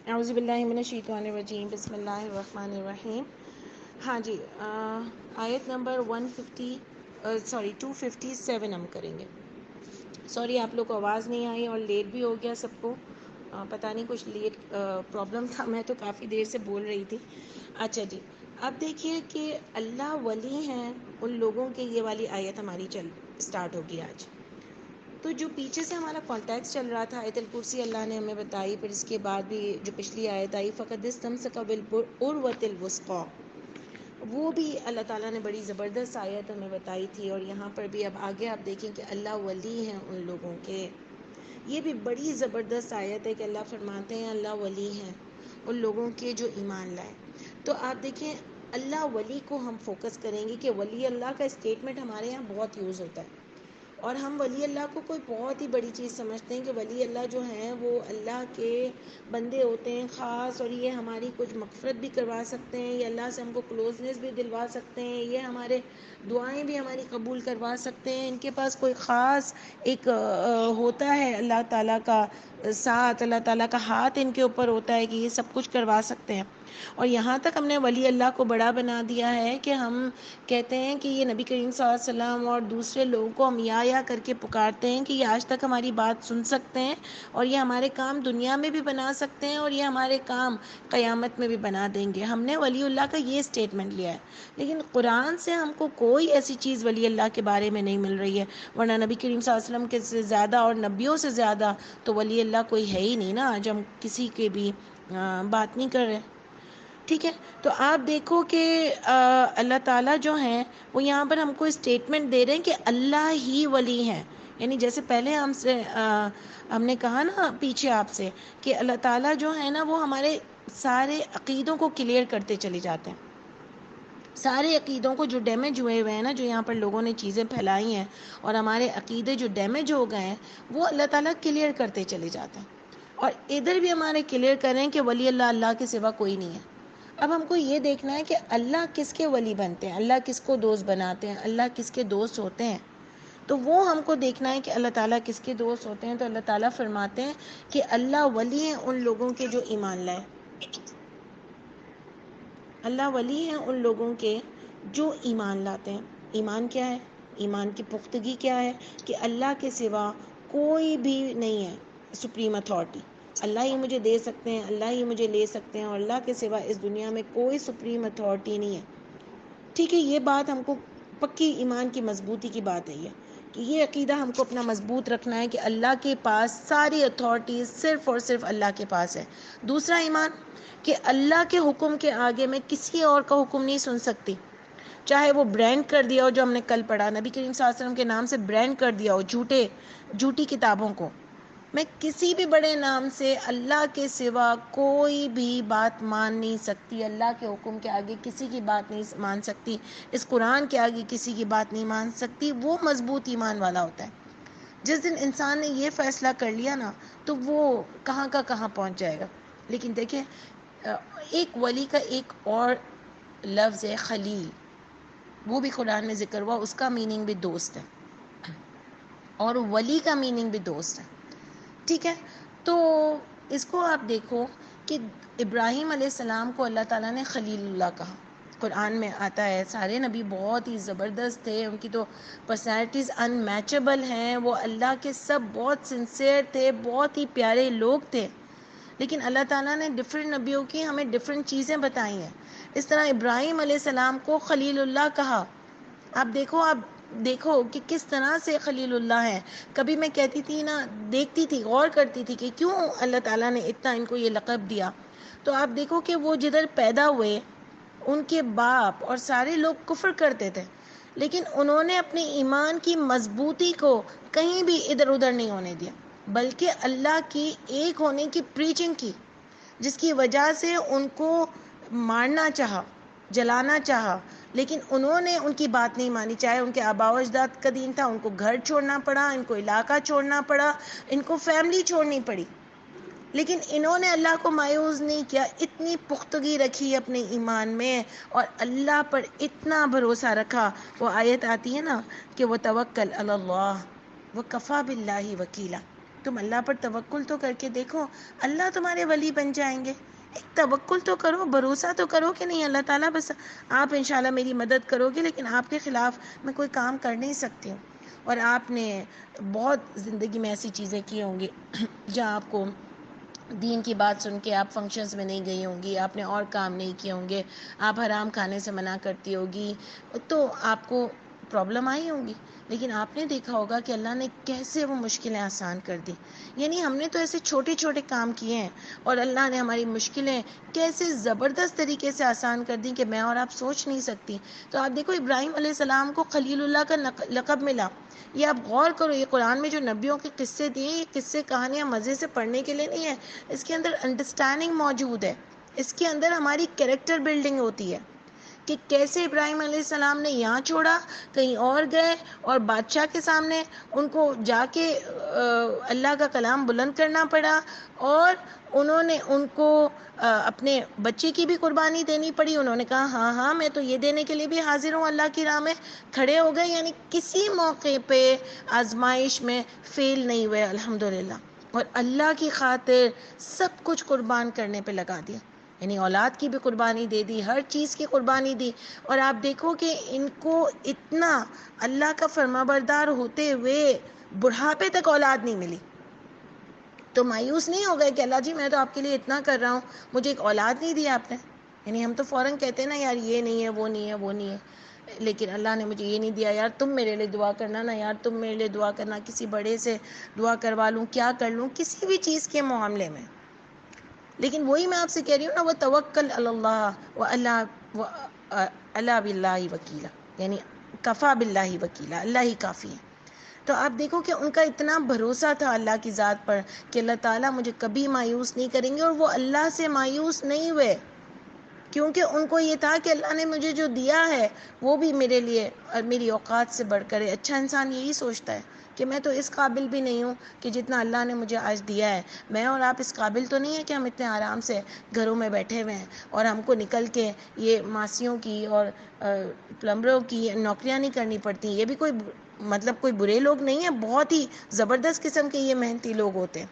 اعوذ باللہ من الشیطان الرجیم، بسم اللہ الرحمن الرحیم۔ ہاں جی، آیت نمبر 257 ہم کریں گے۔ سوری آپ لوگ کو آواز نہیں آئی اور لیٹ بھی ہو گیا سب کو، پتہ نہیں کچھ لیٹ پرابلم تھا، میں تو کافی دیر سے بول رہی تھی۔ اچھا جی، اب دیکھیے کہ اللہ ولی ہیں ان لوگوں کے، یہ والی آیت ہماری اسٹارٹ ہوگی آج۔ تو جو پیچھے سے ہمارا کانٹیکس چل رہا تھا آیت الکرسی اللہ نے ہمیں بتائی، پھر اس کے بعد بھی جو پچھلی آیت آئی فقد استمسک بالعروۃ الوثقی، وہ بھی اللہ تعالیٰ نے بڑی زبردست آیت ہمیں بتائی تھی۔ اور یہاں پر بھی اب آگے آپ دیکھیں کہ اللہ ولی ہیں ان لوگوں کے، یہ بھی بڑی زبردست آیت ہے کہ اللہ فرماتے ہیں اللہ ولی ہیں ان لوگوں کے جو ایمان لائے۔ تو آپ دیکھیں اللہ ولی کو ہم فوکس کریں گے کہ ولی اللہ کا اسٹیٹمنٹ ہمارے یہاں بہت یوز ہوتا ہے، اور ہم ولی اللہ کو کوئی بہت ہی بڑی چیز سمجھتے ہیں کہ ولی اللہ جو ہیں وہ اللہ کے بندے ہوتے ہیں خاص، اور یہ ہماری کچھ مغفرت بھی کروا سکتے ہیں، یہ اللہ سے ہم کو کلوزنس بھی دلوا سکتے ہیں، یہ ہمارے دعائیں بھی ہماری قبول کروا سکتے ہیں، ان کے پاس کوئی خاص ایک ہوتا ہے اللہ تعالیٰ کا ساتھ، اللہ تعالیٰ کا ہاتھ ان کے اوپر ہوتا ہے کہ یہ سب کچھ کروا سکتے ہیں۔ اور یہاں تک ہم نے ولی اللہ کو بڑا بنا دیا ہے کہ ہم کہتے ہیں کہ یہ نبی کریم صلی اللہ علیہ وسلم اور دوسرے لوگوں کو ہم یا کر کے پکارتے ہیں کہ یہ آج تک ہماری بات سن سکتے ہیں، اور یہ ہمارے کام دنیا میں بھی بنا سکتے ہیں، اور یہ ہمارے کام قیامت میں بھی بنا دیں گے۔ ہم نے ولی اللہ کا یہ اسٹیٹمنٹ لیا ہے، لیکن قرآن سے ہم کو کوئی ایسی چیز ولی اللہ کے بارے میں نہیں مل رہی ہے، ورنہ نبی کریم صلی اللہ علیہ وسلم کے سے زیادہ اور نبیوں سے زیادہ تو ولی اللہ کوئی ہے ہی نہیں نا، آج ہم کسی کے بھی بات نہیں کر رہے۔ ٹھیک ہے، تو آپ دیکھو کہ اللہ تعالیٰ جو ہیں وہ یہاں پر ہم کو اسٹیٹمنٹ دے رہے ہیں کہ اللہ ہی ولی ہیں، یعنی جیسے پہلے ہم نے کہا نا پیچھے آپ سے کہ اللہ تعالیٰ جو ہے نا وہ ہمارے سارے عقیدوں کو کلیئر کرتے چلے جاتے ہیں، سارے عقیدوں کو جو ڈیمیج ہوئے ہوئے ہیں نا، جو یہاں پر لوگوں نے چیزیں پھیلائی ہیں اور ہمارے عقیدے جو ڈیمیج ہو گئے ہیں وہ اللہ تعالیٰ کلیئر کرتے چلے جاتے ہیں، اور ادھر بھی ہمارے کلیئر کریں کہ ولی اللہ کے سوا کوئی نہیں ہے۔ اب ہم کو یہ دیکھنا ہے کہ اللہ کس کے ولی بنتے ہیں، اللہ کس کو دوست بناتے ہیں، اللہ کس کے دوست ہوتے ہیں، تو وہ ہم کو دیکھنا ہے کہ اللہ تعالیٰ کس کے دوست ہوتے ہیں۔ تو اللہ تعالیٰ فرماتے ہیں کہ اللہ ولی ہیں ان لوگوں کے جو ایمان لائے، اللہ ولی ہیں ان لوگوں کے جو ایمان لاتے ہیں۔ ایمان کیا ہے؟ ایمان کی پختگی کیا ہے؟ کہ اللہ کے سوا کوئی بھی نہیں ہے سپریم اتھارٹی، اللہ ہی مجھے دے سکتے ہیں، اللہ ہی مجھے لے سکتے ہیں، اور اللہ کے سوا اس دنیا میں کوئی سپریم اتھارٹی نہیں ہے۔ ٹھیک ہے، یہ بات ہم کو پکی ایمان کی مضبوطی کی بات ہے، کہ یہ عقیدہ ہم کو اپنا مضبوط رکھنا ہے کہ اللہ کے پاس ساری اتھارٹیز صرف اور صرف اللہ کے پاس ہے۔ دوسرا ایمان کہ اللہ کے حکم کے آگے میں کسی اور کا حکم نہیں سن سکتی، چاہے وہ برانڈ کر دیا ہو، جو ہم نے کل پڑھا نبی کریم صلی اللہ علیہ وسلم کے نام سے برانڈ کر دیا ہو جھوٹی کتابوں کو، میں کسی بھی بڑے نام سے اللہ کے سوا کوئی بھی بات مان نہیں سکتی، اللہ کے حکم کے آگے کسی کی بات نہیں مان سکتی، اس قرآن کے آگے کسی کی بات نہیں مان سکتی، وہ مضبوط ایمان والا ہوتا ہے۔ جس دن انسان نے یہ فیصلہ کر لیا نا تو وہ کہاں کا کہاں پہنچ جائے گا۔ لیکن دیکھیں ایک ولی کا ایک اور لفظ ہے خلیل، وہ بھی قرآن میں ذکر ہوا، اس کا میننگ بھی دوست ہے، اور ولی کا میننگ بھی دوست ہے۔ ٹھیک ہے، تو اس کو آپ دیکھو کہ ابراہیم علیہ السلام کو اللہ تعالیٰ نے خلیل اللہ کہا، قرآن میں آتا ہے۔ سارے نبی بہت ہی زبردست تھے، ان کی تو پرسنالٹیز ان میچبل ہیں، وہ اللہ کے سب بہت سنسیئر تھے، بہت ہی پیارے لوگ تھے، لیکن اللہ تعالیٰ نے ڈفرینٹ نبیوں کی ہمیں ڈفرینٹ چیزیں بتائی ہیں۔ اس طرح ابراہیم علیہ السلام کو خلیل اللہ کہا۔ آپ دیکھو کہ کس طرح سے خلیل اللہ ہیں۔ کبھی میں کہتی تھی نا، دیکھتی تھی، غور کرتی تھی کہ کیوں اللہ تعالیٰ نے اتنا ان کو یہ لقب دیا، تو آپ دیکھو کہ وہ جدھر پیدا ہوئے ان کے باپ اور سارے لوگ کفر کرتے تھے، لیکن انہوں نے اپنے ایمان کی مضبوطی کو کہیں بھی ادھر ادھر نہیں ہونے دیا، بلکہ اللہ کی ایک ہونے کی پریچنگ کی، جس کی وجہ سے ان کو مارنا چاہا، جلانا چاہا، لیکن انہوں نے ان کی بات نہیں مانی، چاہے ان کے آباء و اجداد کا دین تھا، ان کو گھر چھوڑنا پڑا، ان کو علاقہ چھوڑنا پڑا، ان کو فیملی چھوڑنی پڑی، لیکن انہوں نے اللہ کو مایوس نہیں کیا، اتنی پختگی رکھی اپنے ایمان میں اور اللہ پر اتنا بھروسہ رکھا۔ وہ آیت آتی ہے نا کہ وَتَوَکَّلْ عَلَى اللَّهِ وَكَفَى بِاللَّهِ وَكِيلًا، تم اللہ پر توکل تو کر کے دیکھو، اللہ تمہارے ولی بن جائیں گے. ایک توکل تو کرو، بھروسہ تو کرو کہ نہیں اللہ تعالیٰ بس آپ انشاءاللہ میری مدد کرو گے، لیکن آپ کے خلاف میں کوئی کام کر نہیں سکتی ہوں. اور آپ نے بہت زندگی میں ایسی چیزیں کی ہوں گی جہاں آپ کو دین کی بات سن کے آپ فنکشنز میں نہیں گئی ہوں گی، آپ نے اور کام نہیں کیے ہوں گے، آپ حرام کھانے سے منع کرتی ہوگی، تو آپ کو پرابلم آئی ہوں گی. لیکن آپ نے دیکھا ہوگا کہ اللہ نے کیسے وہ مشکلیں آسان کر دی. یعنی ہم نے تو ایسے چھوٹے چھوٹے کام کیے ہیں اور اللہ نے ہماری مشکلیں کیسے زبردست طریقے سے آسان کر دی کہ میں اور آپ سوچ نہیں سکتی. تو آپ دیکھو ابراہیم علیہ السلام کو خلیل اللہ کا لقب ملا. یہ آپ غور کرو، یہ قرآن میں جو نبیوں کے قصے دیے، یہ قصے کہانیاں مزے سے پڑھنے کے لیے نہیں ہے، اس کے اندر انڈرسٹینڈنگ موجود ہے، اس کے اندر ہماری کیریکٹر بلڈنگ ہوتی ہے کہ کیسے ابراہیم علیہ السلام نے یہاں چھوڑا، کہیں اور گئے، اور بادشاہ کے سامنے ان کو جا کے اللہ کا کلام بلند کرنا پڑا، اور انہوں نے ان کو اپنے بچے کی بھی قربانی دینی پڑی. انہوں نے کہا ہاں ہاں میں تو یہ دینے کے لیے بھی حاضر ہوں اللہ کی راہ میں، کھڑے ہو گئے. یعنی کسی موقع پہ آزمائش میں فیل نہیں ہوئے الحمدللہ، اور اللہ کی خاطر سب کچھ قربان کرنے پہ لگا دیا. یعنی اولاد کی بھی قربانی دے دی، ہر چیز کی قربانی دی. اور آپ دیکھو کہ ان کو اتنا اللہ کا فرمانبردار ہوتے ہوئے بڑھاپے تک اولاد نہیں ملی، تو مایوس نہیں ہو گئے کہ اللہ جی میں تو آپ کے لیے اتنا کر رہا ہوں، مجھے ایک اولاد نہیں دی آپ نے. یعنی ہم تو فوراً کہتے ہیں نا یار یہ نہیں ہے، وہ نہیں ہے، وہ نہیں ہے، لیکن اللہ نے مجھے یہ نہیں دیا، یار تم میرے لیے دعا کرنا نا، یار تم میرے لیے دعا کرنا، کسی بڑے سے دعا کروا لوں، کیا کر لوں، کسی بھی چیز کے معاملے میں. لیکن وہی میں آپ سے کہہ رہی ہوں نا، وہ توکل اللہ و اللہ باللہ وکیلا، یعنی کفا باللہ وکیلا، اللہ ہی کافی ہے. تو آپ دیکھو کہ ان کا اتنا بھروسہ تھا اللہ کی ذات پر کہ اللہ تعالیٰ مجھے کبھی مایوس نہیں کریں گے، اور وہ اللہ سے مایوس نہیں ہوئے، کیونکہ ان کو یہ تھا کہ اللہ نے مجھے جو دیا ہے وہ بھی میرے لیے اور میری اوقات سے بڑھ کر ہے. اچھا انسان یہی سوچتا ہے کہ میں تو اس قابل بھی نہیں ہوں کہ جتنا اللہ نے مجھے آج دیا ہے. میں اور آپ اس قابل تو نہیں ہے کہ ہم اتنے آرام سے گھروں میں بیٹھے ہوئے ہیں اور ہم کو نکل کے یہ ماسیوں کی اور پلمبروں کی نوکریاں نہیں کرنی پڑتی. یہ بھی کوئی مطلب کوئی برے لوگ نہیں ہیں، بہت ہی زبردست قسم کے یہ محنتی لوگ ہوتے ہیں.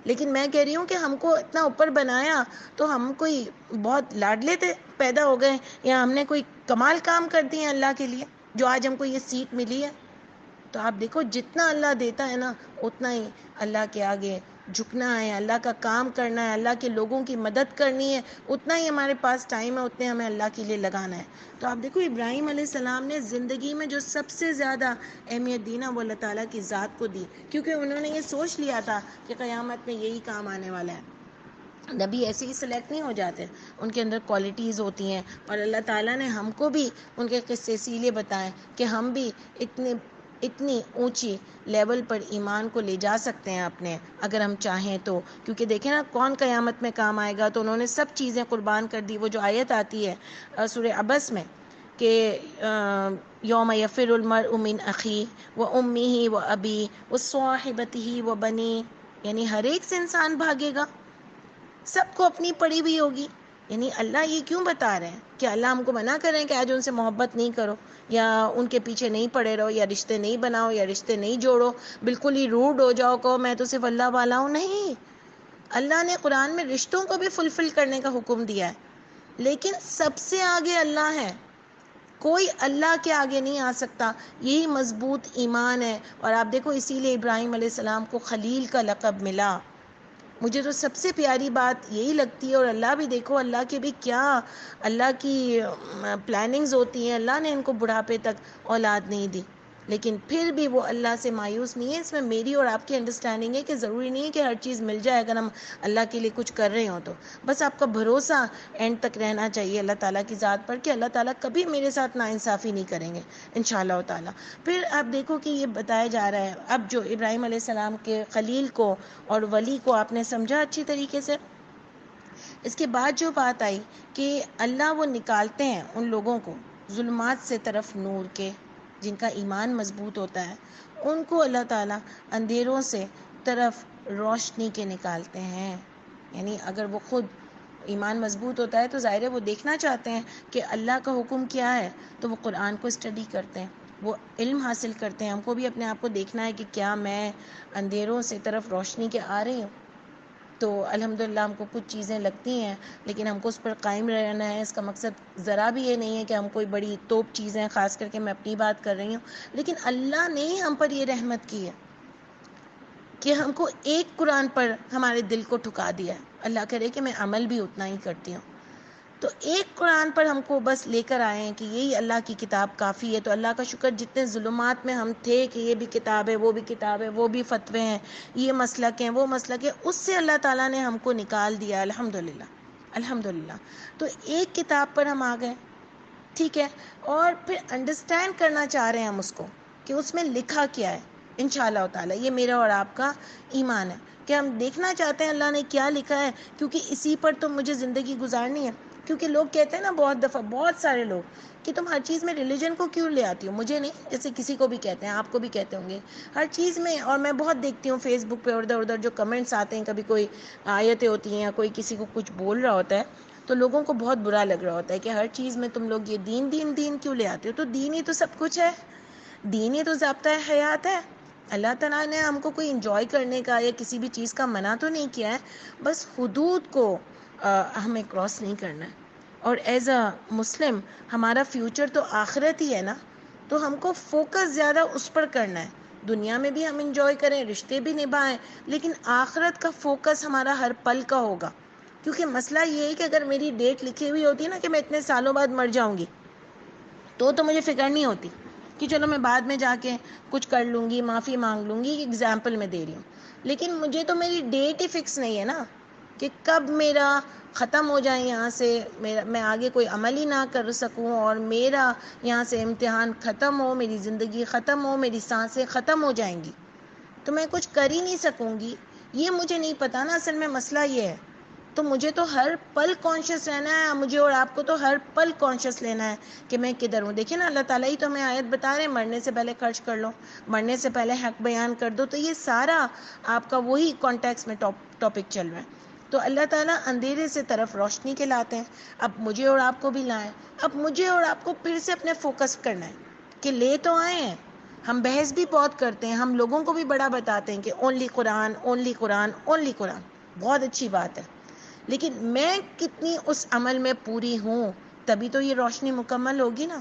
لیکن میں کہہ رہی ہوں کہ ہم کو اتنا اوپر بنایا تو ہم کوئی بہت لاڈلے تھے پیدا ہو گئے، یا ہم نے کوئی کمال کام کر دیے اللہ کے لیے جو آج ہم کو یہ سیٹ ملی ہے. تو آپ دیکھو جتنا اللہ دیتا ہے نا اتنا ہی اللہ کے آگے جھکنا ہے، اللہ کا کام کرنا ہے، اللہ کے لوگوں کی مدد کرنی ہے، اتنا ہی ہمارے پاس ٹائم ہے، اتنے ہمیں اللہ کے لیے لگانا ہے. تو آپ دیکھو ابراہیم علیہ السلام نے زندگی میں جو سب سے زیادہ اہمیت دی نا وہ اللہ تعالیٰ کی ذات کو دی، کیونکہ انہوں نے یہ سوچ لیا تھا کہ قیامت میں یہی کام آنے والا ہے. نبی ایسے ہی سلیکٹ نہیں ہو جاتے، ان کے اندر کوالٹیز ہوتی ہیں، اور اللہ تعالیٰ نے ہم کو بھی ان کے قصے اسی لیے بتائیں کہ ہم بھی اتنی اونچی لیول پر ایمان کو لے جا سکتے ہیں اپنے، اگر ہم چاہیں تو. کیونکہ دیکھیں نا کون قیامت میں کام آئے گا، تو انہوں نے سب چیزیں قربان کر دی. وہ جو آیت آتی ہے سورہ عبس میں کہ یوم یفر المرء من اخیہ و امہ و ابیہ و صاحبتہ و بنیہ، یعنی ہر ایک سے انسان بھاگے گا، سب کو اپنی پڑی ہوئی ہوگی. یعنی اللہ یہ کیوں بتا رہے ہیں کہ اللہ ہم کو منع کر رہے ہیں کہ آج ان سے محبت نہیں کرو، یا ان کے پیچھے نہیں پڑے رہو، یا رشتے نہیں بناؤ، یا رشتے نہیں جوڑو، بالکل ہی روڈ ہو جاؤ، کہو میں تو صرف اللہ والا ہوں. نہیں، اللہ نے قرآن میں رشتوں کو بھی فلفل کرنے کا حکم دیا ہے، لیکن سب سے آگے اللہ ہے، کوئی اللہ کے آگے نہیں آ سکتا. یہی مضبوط ایمان ہے. اور آپ دیکھو اسی لیے ابراہیم علیہ السلام کو خلیل کا لقب ملا. مجھے تو سب سے پیاری بات یہی لگتی ہے. اور اللہ بھی دیکھو، اللہ کے بھی کیا اللہ کی پلاننگز ہوتی ہیں. اللہ نے ان کو بڑھاپے تک اولاد نہیں دی، لیکن پھر بھی وہ اللہ سے مایوس نہیں ہے. اس میں میری اور آپ کی انڈرسٹینڈنگ ہے کہ ضروری نہیں ہے کہ ہر چیز مل جائے اگر ہم اللہ کے لیے کچھ کر رہے ہوں تو. بس آپ کا بھروسہ اینڈ تک رہنا چاہیے اللہ تعالیٰ کی ذات پر کہ اللہ تعالیٰ کبھی میرے ساتھ ناانصافی نہیں کریں گے انشاءاللہ تعالیٰ. پھر آپ دیکھو کہ یہ بتایا جا رہا ہے اب جو ابراہیم علیہ السلام کے خلیل کو اور ولی کو آپ نے سمجھا اچھی طریقے سے. اس کے بعد جو بات آئی کہ اللہ وہ نکالتے ہیں ان لوگوں کو ظلمات سے طرف نور کے، جن کا ایمان مضبوط ہوتا ہے ان کو اللہ تعالیٰ اندھیروں سے طرف روشنی کے نکالتے ہیں. یعنی اگر وہ خود ایمان مضبوط ہوتا ہے تو ظاہر ہے وہ دیکھنا چاہتے ہیں کہ اللہ کا حکم کیا ہے، تو وہ قرآن کو اسٹڈی کرتے ہیں، وہ علم حاصل کرتے ہیں. ہم کو بھی اپنے آپ کو دیکھنا ہے کہ کیا میں اندھیروں سے طرف روشنی کے آ رہی ہوں. تو الحمدللہ ہم کو کچھ چیزیں لگتی ہیں لیکن ہم کو اس پر قائم رہنا ہے. اس کا مقصد ذرا بھی یہ نہیں ہے کہ ہم کوئی بڑی توپ چیزیں، خاص کر کے میں اپنی بات کر رہی ہوں، لیکن اللہ نے ہم پر یہ رحمت کی ہے کہ ہم کو ایک قرآن پر ہمارے دل کو ٹھکا دیا ہے. اللہ کرے کہ میں عمل بھی اتنا ہی کرتی ہوں. تو ایک قرآن پر ہم کو بس لے کر آئے ہیں کہ یہی اللہ کی کتاب کافی ہے. تو اللہ کا شکر، جتنے ظلمات میں ہم تھے کہ یہ بھی کتاب ہے، وہ بھی کتاب ہے، وہ بھی فتوے ہیں، یہ مسلک ہیں، وہ مسلک ہے، اس سے اللہ تعالیٰ نے ہم کو نکال دیا. الحمدللہ الحمدللہ. تو ایک کتاب پر ہم آ گئے، ٹھیک ہے، اور پھر انڈرسٹینڈ کرنا چاہ رہے ہیں ہم اس کو کہ اس میں لکھا کیا ہے. انشاءاللہ تعالیٰ یہ میرا اور آپ کا ایمان ہے کہ ہم دیکھنا چاہتے ہیں اللہ نے کیا لکھا ہے، کیونکہ اسی پر تو مجھے زندگی گزارنی ہے. کیونکہ لوگ کہتے ہیں نا بہت دفعہ، بہت سارے لوگ، کہ تم ہر چیز میں ریلیجن کو کیوں لے آتی ہو. مجھے نہیں، جیسے کسی کو بھی کہتے ہیں، آپ کو بھی کہتے ہوں گے ہر چیز میں. اور میں بہت دیکھتی ہوں فیس بک پہ ادھر ادھر جو کمنٹس آتے ہیں، کبھی کوئی آیتیں ہوتی ہیں یا کوئی کسی کو کچھ بول رہا ہوتا ہے تو لوگوں کو بہت برا لگ رہا ہوتا ہے کہ ہر چیز میں تم لوگ یہ دین دین دین کیوں لے آتے ہو. تو دین ہی تو سب کچھ ہے، دین ہی تو ضابطۂ حیات ہے. اللہ تعالیٰ نے ہم کو کوئی انجوائے کرنے کا یا کسی بھی چیز کا منع تو نہیں کیا ہے، بس حدود کو ہمیں کراس نہیں کرنا ہے. اور ایز اے مسلم ہمارا فیوچر تو آخرت ہی ہے نا، تو ہم کو فوکس زیادہ اس پر کرنا ہے. دنیا میں بھی ہم انجوائے کریں، رشتے بھی نبھائیں، لیکن آخرت کا فوکس ہمارا ہر پل کا ہوگا. کیونکہ مسئلہ یہ ہے کہ اگر میری ڈیٹ لکھی ہوئی ہوتی ہے نا کہ میں اتنے سالوں بعد مر جاؤں گی، تو مجھے فکر نہیں ہوتی کہ چلو میں بعد میں جا کے کچھ کر لوں گی، معافی مانگ لوں گی. اگزامپل میں دے رہی ہوں. لیکن مجھے تو میری ڈیٹ ہی فکس نہیں ہے نا کہ کب میرا ختم ہو جائے یہاں سے، میں آگے کوئی عمل ہی نہ کر سکوں اور میرا یہاں سے امتحان ختم ہو، میری زندگی ختم ہو، میری سانسیں ختم ہو جائیں گی، تو میں کچھ کر ہی نہیں سکوں گی. یہ مجھے نہیں پتا نا اصل میں مسئلہ یہ ہے. تو مجھے تو ہر پل کانشیس رہنا ہے، مجھے اور آپ کو تو ہر پل کانشیس لینا ہے کہ میں کدھر ہوں. دیکھیں نا اللہ تعالیٰ ہی تو ہمیں آیت بتا رہے ہیں، مرنے سے پہلے خرچ کر لو، مرنے سے پہلے حق بیان کر دو. تو یہ سارا آپ کا وہی کانٹیکس میں ٹاپک چل رہا ہے. تو اللہ تعالیٰ اندھیرے سے طرف روشنی کے لاتے ہیں. اب مجھے اور آپ کو بھی لائیں. اب مجھے اور آپ کو پھر سے اپنے فوکس کرنا ہے کہ لے تو آئے ہیں. ہم بحث بھی بہت کرتے ہیں، ہم لوگوں کو بھی بڑا بتاتے ہیں کہ اونلی قرآن، اونلی قرآن، اونلی قرآن. بہت اچھی بات ہے، لیکن میں کتنی اس عمل میں پوری ہوں، تبھی تو یہ روشنی مکمل ہوگی نا.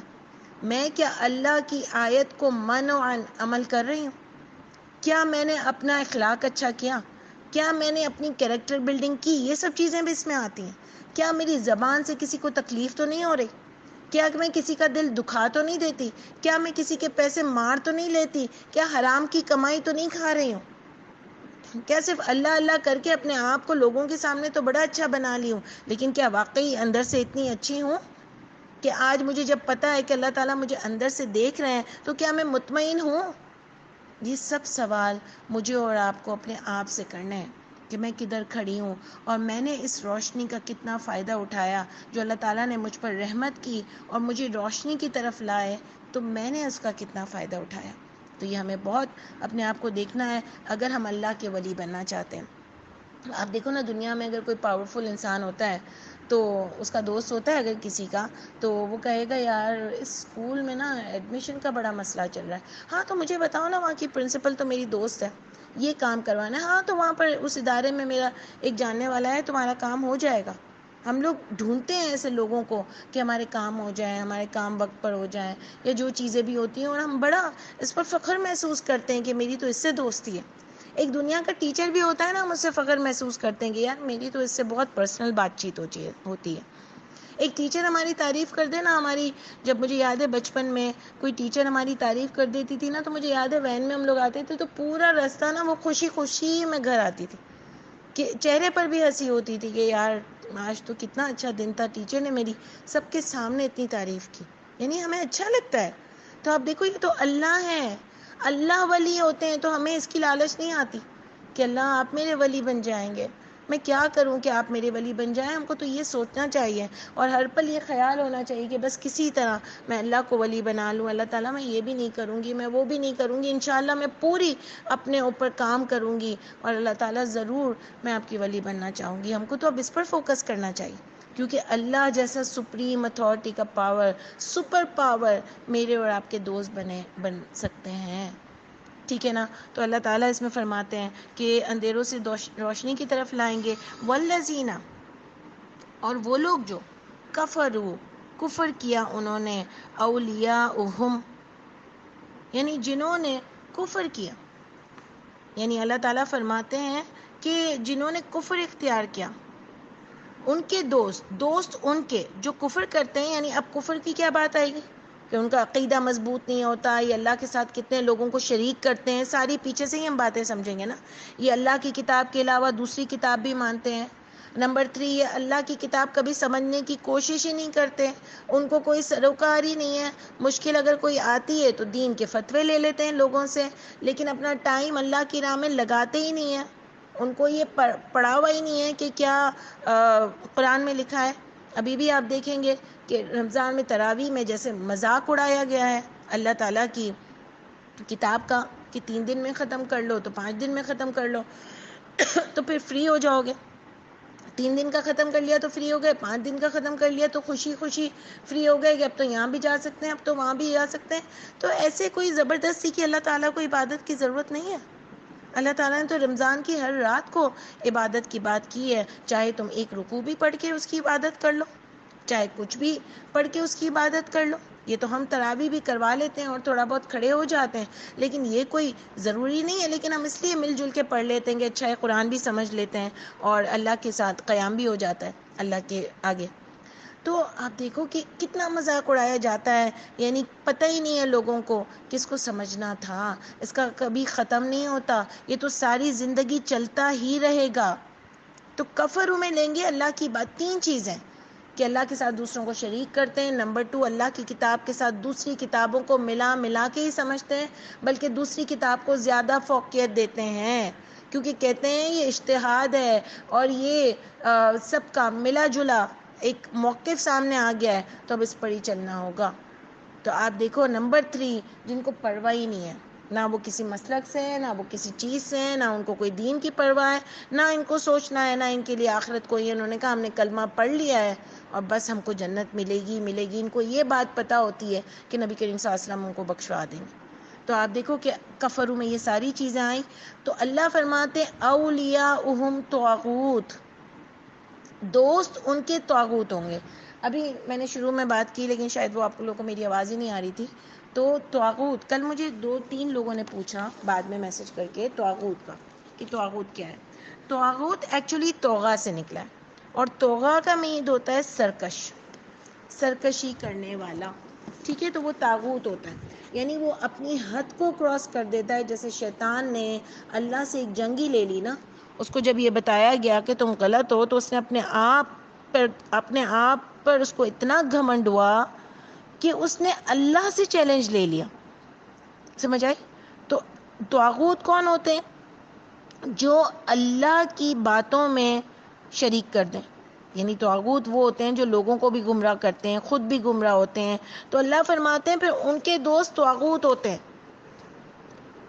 میں کیا اللہ کی آیت کو منعن عمل کر رہی ہوں؟ کیا میں نے اپنا اخلاق اچھا کیا؟ کیا میں نے اپنی کیریکٹر بلڈنگ کی؟ یہ سب چیزیں بھی اس میں آتی ہیں. کیا میری زبان سے کسی کو تکلیف تو نہیں ہو رہی؟ کیا میں کسی کا دل دکھا تو نہیں دیتی؟ کیا میں کسی کے پیسے مار تو نہیں لیتی؟ کیا حرام کی کمائی تو نہیں کھا رہی ہوں؟ کیا صرف اللہ اللہ کر کے اپنے آپ کو لوگوں کے سامنے تو بڑا اچھا بنا لی ہوں، لیکن کیا واقعی اندر سے اتنی اچھی ہوں کہ آج مجھے جب پتا ہے کہ اللہ تعالیٰ مجھے اندر سے دیکھ رہے ہیں تو کیا میں مطمئن ہوں؟ یہ سب سوال مجھے اور آپ کو اپنے آپ سے کرنے ہیں کہ میں کدھر کھڑی ہوں اور میں نے اس روشنی کا کتنا فائدہ اٹھایا جو اللہ تعالیٰ نے مجھ پر رحمت کی اور مجھے روشنی کی طرف لائے، تو میں نے اس کا کتنا فائدہ اٹھایا. تو یہ ہمیں بہت اپنے آپ کو دیکھنا ہے اگر ہم اللہ کے ولی بننا چاہتے ہیں. آپ دیکھو نا، دنیا میں اگر کوئی پاورفل انسان ہوتا ہے تو اس کا دوست ہوتا ہے اگر کسی کا، تو وہ کہے گا یار اس اسکول میں نا ایڈمیشن کا بڑا مسئلہ چل رہا ہے، ہاں تو مجھے بتاؤ نا، وہاں کی پرنسپل تو میری دوست ہے، یہ کام کروانا ہے، ہاں تو وہاں پر اس ادارے میں میرا ایک جاننے والا ہے، تمہارا کام ہو جائے گا. ہم لوگ ڈھونڈتے ہیں ایسے لوگوں کو کہ ہمارے کام ہو جائیں، ہمارے کام وقت پر ہو جائیں، یا جو چیزیں بھی ہوتی ہیں، اور ہم بڑا اس پر فخر محسوس کرتے ہیں کہ میری تو اس سے دوستی ہے. ایک دنیا کا ٹیچر بھی ہوتا ہے نا، ہم اس سے فخر محسوس کرتے ہیں کہ یار میری تو اس سے بہت پرسنل بات چیت ہوتی ہے. ایک ٹیچر ہماری تعریف کر دے نا، ہماری، جب مجھے یاد ہے بچپن میں کوئی ٹیچر ہماری تعریف کر دیتی تھی نا، تو مجھے یاد ہے وین میں ہم لوگ آتے تھے تو پورا راستہ نا وہ خوشی خوشی میں گھر آتی تھی، کہ چہرے پر بھی ہنسی ہوتی تھی کہ یار آج تو کتنا اچھا دن تھا، ٹیچر نے میری سب کے سامنے اتنی تعریف کی. یعنی ہمیں اچھا لگتا ہے. تو آپ دیکھو یہ تو اللہ ہے، اللہ ولی ہوتے ہیں، تو ہمیں اس کی لالچ نہیں آتی کہ اللہ آپ میرے ولی بن جائیں گے، میں کیا کروں کہ آپ میرے ولی بن جائیں. ہم کو تو یہ سوچنا چاہیے اور ہر پل یہ خیال ہونا چاہیے کہ بس کسی طرح میں اللہ کو ولی بنا لوں. اللہ تعالیٰ میں یہ بھی نہیں کروں گی، میں وہ بھی نہیں کروں گی، انشاءاللہ میں پوری اپنے اوپر کام کروں گی اور اللہ تعالیٰ ضرور میں آپ کی ولی بننا چاہوں گی. ہم کو تو اب اس پر فوکس کرنا چاہیے. کیونکہ اللہ جیسا سپریم اتھارٹی کا پاور، سپر پاور میرے اور آپ کے دوست بن سکتے ہیں. ٹھیک ہے نا. تو اللہ تعالیٰ اس میں فرماتے ہیں کہ اندھیروں سے روشنی کی طرف لائیں گے. والذین، اور وہ لوگ جو کفروا، کفر کیا انہوں نے، اولیاءہم، یعنی جنہوں نے کفر کیا، یعنی اللہ تعالیٰ فرماتے ہیں کہ جنہوں نے کفر اختیار کیا، ان کے دوست ان کے جو کفر کرتے ہیں. یعنی اب کفر کی کیا بات آئے گی کہ ان کا عقیدہ مضبوط نہیں ہوتا، یہ اللہ کے ساتھ کتنے لوگوں کو شریک کرتے ہیں، ساری پیچھے سے ہی ہم باتیں سمجھیں گے نا. یہ اللہ کی کتاب کے علاوہ دوسری کتاب بھی مانتے ہیں. نمبر 3، یہ اللہ کی کتاب کبھی سمجھنے کی کوشش ہی نہیں کرتے، ان کو کوئی سروکار ہی نہیں ہے. مشکل اگر کوئی آتی ہے تو دین کے فتوے لے لیتے ہیں لوگوں سے، لیکن اپنا ٹائم اللہ کی راہ میں لگاتے ہی نہیں ہیں. ان کو یہ پڑھا ہوا ہی نہیں ہے کہ کیا قرآن میں لکھا ہے. ابھی بھی آپ دیکھیں گے کہ رمضان میں تراویح میں جیسے مذاق اڑایا گیا ہے اللہ تعالیٰ کی کتاب کا کہ 3 دن میں ختم کر لو تو 5 دن میں ختم کر لو تو پھر فری ہو جاؤ گے. 3 دن کا ختم کر لیا تو فری ہو گئے، 5 دن کا ختم کر لیا تو خوشی خوشی فری ہو گئے کہ اب تو یہاں بھی جا سکتے ہیں، اب تو وہاں بھی جا سکتے ہیں. تو ایسے کوئی زبردستی کی اللہ تعالیٰ کو عبادت کی ضرورت نہیں ہے. اللہ تعالیٰ نے تو رمضان کی ہر رات کو عبادت کی بات کی ہے. چاہے تم ایک رکوع بھی پڑھ کے اس کی عبادت کر لو، چاہے کچھ بھی پڑھ کے اس کی عبادت کر لو. یہ تو ہم تراویح بھی کروا لیتے ہیں اور تھوڑا بہت کھڑے ہو جاتے ہیں، لیکن یہ کوئی ضروری نہیں ہے. لیکن ہم اس لیے مل جل کے پڑھ لیتے ہیں کہ اچھا ہے قرآن بھی سمجھ لیتے ہیں اور اللہ کے ساتھ قیام بھی ہو جاتا ہے اللہ کے آگے. تو آپ دیکھو کہ کتنا مذاق اڑایا جاتا ہے. یعنی پتہ ہی نہیں ہے لوگوں کو کس کو سمجھنا تھا. اس کا کبھی ختم نہیں ہوتا، یہ تو ساری زندگی چلتا ہی رہے گا. تو کفر میں لیں گے اللہ کی بات. 3 چیزیں کہ اللہ کے ساتھ دوسروں کو شریک کرتے ہیں. نمبر 2، اللہ کی کتاب کے ساتھ دوسری کتابوں کو ملا کے ہی سمجھتے ہیں، بلکہ دوسری کتاب کو زیادہ فوقیت دیتے ہیں، کیونکہ کہتے ہیں یہ اجتہاد ہے اور یہ سب کا ملا جلا ایک موقف سامنے آ گیا ہے تو اب اس پر ہی چلنا ہوگا. تو آپ دیکھو نمبر 3، جن کو پرواہ ہی نہیں ہے، نہ وہ کسی مسلک سے ہے، نہ وہ کسی چیز سے ہے، نہ ان کو کوئی دین کی پرواہ ہے، نہ ان کو سوچنا ہے، نہ ان کے لیے آخرت کو. یہ انہوں نے کہا ہم نے کلمہ پڑھ لیا ہے اور بس ہم کو جنت ملے گی. ان کو یہ بات پتہ ہوتی ہے کہ نبی کریم صلی اللہ علیہ وسلم ان کو بخشوا دیں گے. تو آپ دیکھو کہ کفروں میں یہ ساری چیزیں آئیں. تو اللہ فرماتے اولیاءہم طاغوت، دوست ان کے طاغوت ہوں گے. ابھی میں نے شروع میں بات کی لیکن شاید وہ آپ لوگوں کو میری آواز ہی نہیں آ رہی تھی. تو طاغوت، کل مجھے 2-3 لوگوں نے پوچھا بعد میں میسج کر کے طاغوت کا کہ طاغوت کیا ہے. طاغوت ایکچولی طغا سے نکلا ہے، اور طغا کا میننگ ہوتا ہے سرکشی کرنے والا. ٹھیک ہے، تو وہ طاغوت ہوتا ہے، یعنی وہ اپنی حد کو کراس کر دیتا ہے. جیسے شیطان نے اللہ سے ایک جنگی لے لی نا، اس کو جب یہ بتایا گیا کہ تم غلط ہو تو اس نے اپنے آپ پر اس کو اتنا گھمنڈ ہوا کہ اس نے اللہ سے چیلنج لے لیا. سمجھ آئی؟ تو طاغوت کون ہوتے ہیں؟ جو اللہ کی باتوں میں شریک کر دیں. یعنی طاغوت وہ ہوتے ہیں جو لوگوں کو بھی گمراہ کرتے ہیں، خود بھی گمراہ ہوتے ہیں. تو اللہ فرماتے ہیں پھر ان کے دوست طاغوت ہوتے ہیں.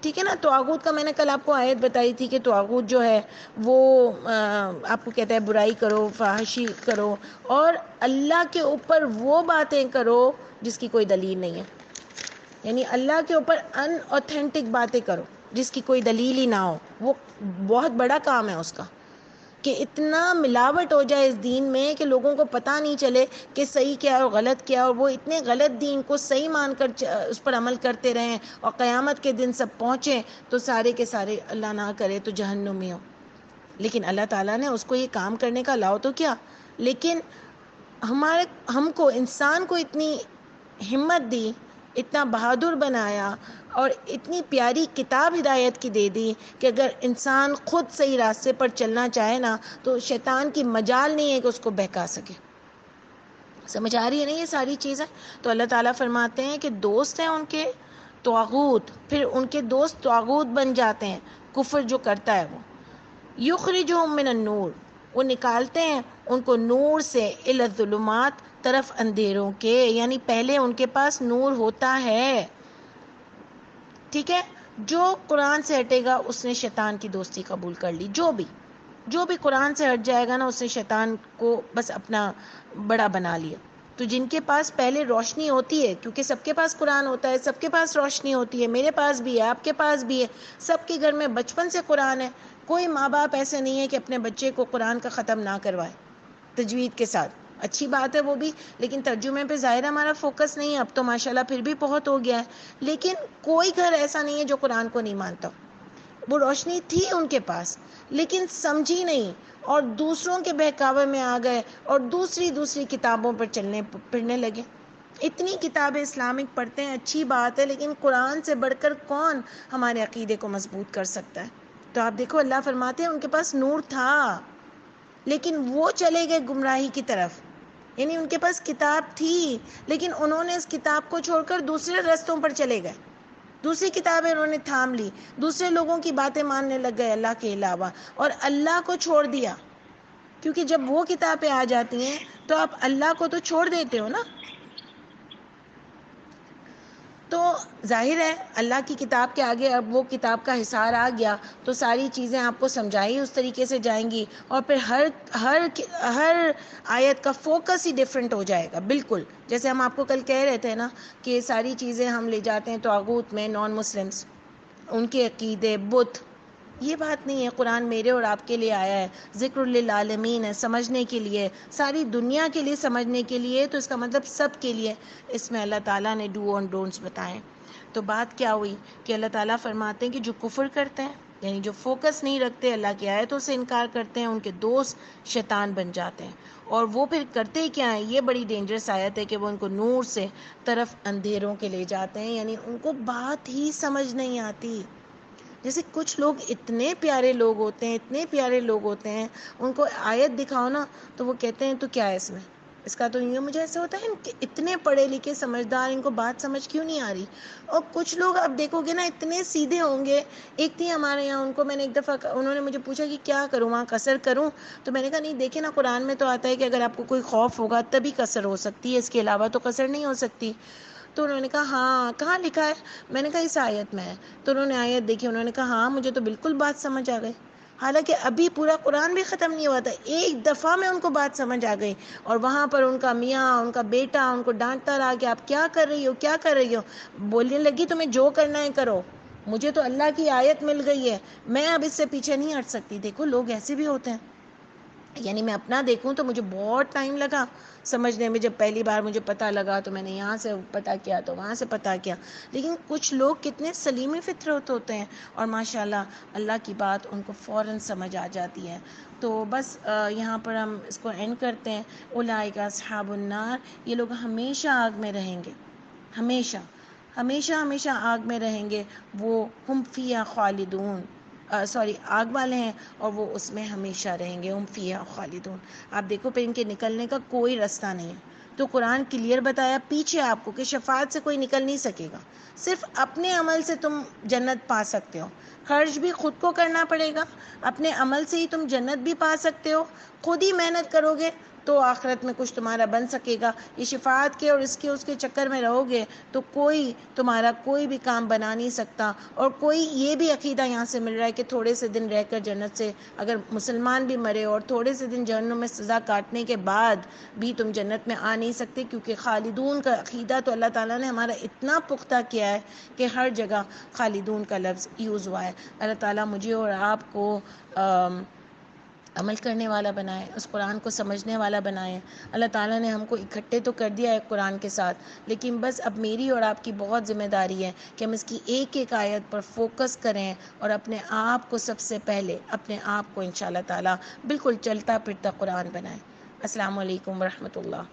ٹھیک ہے نا. طاغوت کا میں نے کل آپ کو آیت بتائی تھی کہ طاغوت جو ہے وہ آپ کو کہتا ہے برائی کرو، فحاشی کرو، اور اللہ کے اوپر وہ باتیں کرو جس کی کوئی دلیل نہیں ہے. یعنی اللہ کے اوپر ان اوتھینٹک باتیں کرو جس کی کوئی دلیل ہی نہ ہو. وہ بہت بڑا کام ہے اس کا، کہ اتنا ملاوٹ ہو جائے اس دین میں کہ لوگوں کو پتہ نہیں چلے کہ صحیح کیا اور غلط کیا، اور وہ اتنے غلط دین کو صحیح مان کر اس پر عمل کرتے رہیں اور قیامت کے دن سب پہنچیں تو سارے کے سارے اللہ نہ کرے تو جہنمی ہو. لیکن اللہ تعالیٰ نے اس کو یہ کام کرنے کا لاؤ تو کیا، لیکن ہم کو انسان کو اتنی ہمت دی، اتنا بہادر بنایا اور اتنی پیاری کتاب ہدایت کی دے دی کہ اگر انسان خود صحیح راستے پر چلنا چاہے نا تو شیطان کی مجال نہیں ہے کہ اس کو بہکا سکے. سمجھ آ رہی ہے نا یہ ساری چیزیں؟ تو اللہ تعالیٰ فرماتے ہیں کہ دوست ہیں ان کے طاغوت، پھر ان کے دوست طاغوت بن جاتے ہیں. کفر جو کرتا ہے وہ یخرجہم من النور، وہ نکالتے ہیں ان کو نور سے الی الظلمات، طرف اندھیروں کے. یعنی پہلے ان کے پاس نور ہوتا ہے. ٹھیک ہے، جو قرآن سے ہٹے گا اس نے شیطان کی دوستی قبول کر لی. جو بھی جو بھی قرآن سے ہٹ جائے گا نا، اس نے شیطان کو بس اپنا بڑا بنا لیا۔ تو جن کے پاس پہلے روشنی ہوتی ہے، کیونکہ سب کے پاس قرآن ہوتا ہے، سب کے پاس روشنی ہوتی ہے، میرے پاس بھی ہے، آپ کے پاس بھی ہے، سب کے گھر میں بچپن سے قرآن ہے۔ کوئی ماں باپ ایسے نہیں ہے کہ اپنے بچے کو قرآن کا ختم نہ کروائے تجوید کے ساتھ۔ اچھی بات ہے وہ بھی، لیکن ترجمے پہ ظاہر ہمارا فوکس نہیں ہے، اب تو ماشاءاللہ پھر بھی بہت ہو گیا ہے، لیکن کوئی گھر ایسا نہیں ہے جو قرآن کو نہیں مانتا۔ وہ روشنی تھی ان کے پاس، لیکن سمجھی نہیں، اور دوسروں کے بہکاوے میں آ گئے، اور دوسری کتابوں پر چلنے پھرنے لگے۔ اتنی کتابیں اسلامک پڑھتے ہیں، اچھی بات ہے، لیکن قرآن سے بڑھ کر کون ہمارے عقیدے کو مضبوط کر سکتا ہے؟ تو آپ دیکھو، اللہ فرماتے ہیں ان کے پاس نور تھا، لیکن وہ چلے گئے گمراہی کی طرف۔ یعنی ان کے پاس کتاب تھی، لیکن انہوں نے اس کتاب کو چھوڑ کر دوسرے رستوں پر چلے گئے، دوسری کتابیں انہوں نے تھام لی، دوسرے لوگوں کی باتیں ماننے لگ گئے اللہ کے علاوہ، اور اللہ کو چھوڑ دیا۔ کیونکہ جب وہ کتابیں آ جاتی ہیں تو آپ اللہ کو تو چھوڑ دیتے ہو نا۔ تو ظاہر ہے اللہ کی کتاب کے آگے اب وہ کتاب کا حصار آ گیا، تو ساری چیزیں آپ کو سمجھائی اس طریقے سے جائیں گی، اور پھر ہر آیت کا فوکس ہی ڈیفرنٹ ہو جائے گا۔ بالکل جیسے ہم آپ کو کل کہہ رہے تھے نا کہ ساری چیزیں ہم لے جاتے ہیں طاغوت میں، نان مسلمس، ان کے عقیدے، بت، یہ بات نہیں ہے۔ قرآن میرے اور آپ کے لیے آیا ہے، ذکر للعالمین ہے، سمجھنے کے لیے، ساری دنیا کے لیے سمجھنے کے لیے، تو اس کا مطلب سب کے لیے اس میں اللہ تعالیٰ نے ڈو اور ڈونٹس بتائے۔ تو بات کیا ہوئی کہ اللہ تعالیٰ فرماتے ہیں کہ جو کفر کرتے ہیں، یعنی جو فوکس نہیں رکھتے، اللہ کی آیتوں سے انکار کرتے ہیں، ان کے دوست شیطان بن جاتے ہیں۔ اور وہ پھر کرتے کیا ہیں؟ یہ بڑی ڈینجرس آیت ہے کہ وہ ان کو نور سے طرف اندھیروں کے لے جاتے ہیں، یعنی ان کو بات ہی سمجھ نہیں آتی۔ جیسے کچھ لوگ اتنے پیارے لوگ ہوتے ہیں، اتنے پیارے لوگ ہوتے ہیں، ان کو آیت دکھاؤ نا تو وہ کہتے ہیں تو کیا ہے اس میں، اس کا تو یہ مجھے ایسا ہوتا ہے کہ اتنے پڑھے لکھے سمجھدار، ان کو بات سمجھ کیوں نہیں آ رہی؟ اور کچھ لوگ اب دیکھو گے نا اتنے سیدھے ہوں گے۔ ایک تھی ہمارے یہاں، ان کو میں نے ایک دفعہ، انہوں نے مجھے پوچھا کہ کیا کروں، وہاں قصر کروں؟ تو میں نے کہا نہیں، دیکھیں نا قرآن میں تو آتا ہے کہ اگر آپ کو کوئی خوف ہوگا تبھی قصر ہو سکتی ہے، اس کے علاوہ تو قصر نہیں ہو سکتی۔ تو انہوں نے کہا ہاں کہاں لکھا ہے؟ میں نے کہا اس آیت میں ہے۔ تو انہوں نے آیت دیکھی، انہوں نے کہا ہاں مجھے تو بالکل بات سمجھ آ گئی، حالانکہ ابھی پورا قرآن بھی ختم نہیں ہوا تھا، ایک دفعہ میں ان کو بات سمجھ آ گئی، اور وہاں پر ان کا میاں، ان کا بیٹا ان کو ڈانٹتا رہا کہ آپ کیا کر رہی ہو، کیا کر رہی ہو؟ بولنے لگی تمہیں جو کرنا ہے کرو، مجھے تو اللہ کی آیت مل گئی ہے، میں اب اس سے پیچھے نہیں ہٹ سکتی۔ دیکھو لوگ ایسے بھی ہوتے ہیں، یعنی میں اپنا دیکھوں تو مجھے بہت ٹائم لگا سمجھنے میں، جب پہلی بار مجھے پتہ لگا تو میں نے یہاں سے پتہ کیا تو وہاں سے پتہ کیا، لیکن کچھ لوگ کتنے سلیم فطرت ہوتے ہیں، اور ماشاءاللہ اللہ کی بات ان کو فوراً سمجھ آ جاتی ہے۔ تو بس یہاں پر ہم اس کو اینڈ کرتے ہیں۔ اولئک اصحاب النار، یہ لوگ ہمیشہ آگ میں رہیں گے، ہمیشہ ہمیشہ ہمیشہ آگ میں رہیں گے، وہ ہم فیہا خالدون، آگ والے ہیں اور وہ اس میں ہمیشہ رہیں گے، ہم فیہا خالدون۔ آپ دیکھو پھر ان کے نکلنے کا کوئی رستہ نہیں ہے۔ تو قرآن کلیئر بتایا پیچھے آپ کو کہ شفاعت سے کوئی نکل نہیں سکے گا، صرف اپنے عمل سے تم جنت پا سکتے ہو، خرچ بھی خود کو کرنا پڑے گا، اپنے عمل سے ہی تم جنت بھی پا سکتے ہو، خود ہی محنت کرو گے تو آخرت میں کچھ تمہارا بن سکے گا۔ یہ شفاعت کے اور اس کے چکر میں رہو گے تو کوئی تمہارا کوئی بھی کام بنا نہیں سکتا، اور کوئی یہ بھی عقیدہ یہاں سے مل رہا ہے کہ تھوڑے سے دن رہ کر جنت سے، اگر مسلمان بھی مرے اور تھوڑے سے دن جہنم میں سزا کاٹنے کے بعد بھی تم جنت میں آ نہیں سکتے، کیونکہ خالدون کا عقیدہ تو اللہ تعالیٰ نے ہمارا اتنا پختہ کیا ہے کہ ہر جگہ خالدون کا لفظ یوز ہوا ہے۔ اللہ تعالیٰ مجھے اور آپ کو عمل کرنے والا بنائے، اس قرآن کو سمجھنے والا بنائے۔ اللہ تعالیٰ نے ہم کو اکٹھے تو کر دیا ہے قرآن کے ساتھ، لیکن بس اب میری اور آپ کی بہت ذمہ داری ہے کہ ہم اس کی ایک ایک آیت پر فوکس کریں، اور اپنے آپ کو سب سے پہلے اپنے آپ کو انشاءاللہ تعالیٰ بالکل چلتا پھرتا قرآن بنائیں۔ السلام علیکم ورحمۃ اللہ۔